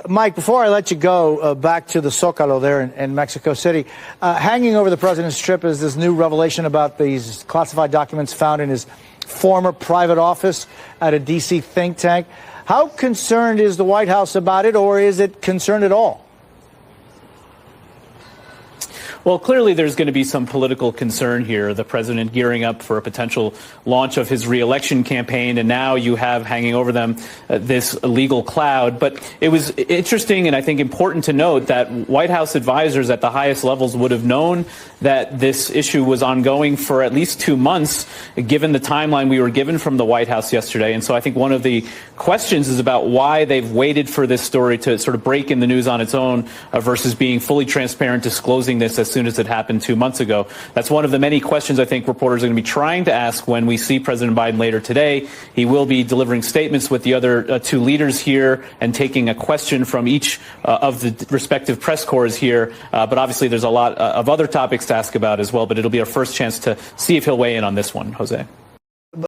Mike, before I let you go back to the Zócalo there in Mexico City, hanging over the president's trip is this new revelation about these classified documents found in his former private office at a D.C. think tank. How concerned is the White House about it, or is it concerned at all? Well, clearly there's going to be some political concern here. The president gearing up for a potential launch of his reelection campaign, and now you have hanging over them this legal cloud. But it was interesting and I think important to note that White House advisors at the highest levels would have known that this issue was ongoing for at least 2 months, given the timeline we were given from the White House yesterday. And so I think one of the questions is about why they've waited for this story to sort of break in the news on its own versus being fully transparent, disclosing this as soon as it happened 2 months ago. That's one of the many questions I think reporters are going to be trying to ask when we see President Biden later today. He will be delivering statements with the other two leaders here and taking a question from each of the respective press corps here. But obviously there's a lot of other topics to ask about as well, but it'll be our first chance to see if he'll weigh in on this one. Jose.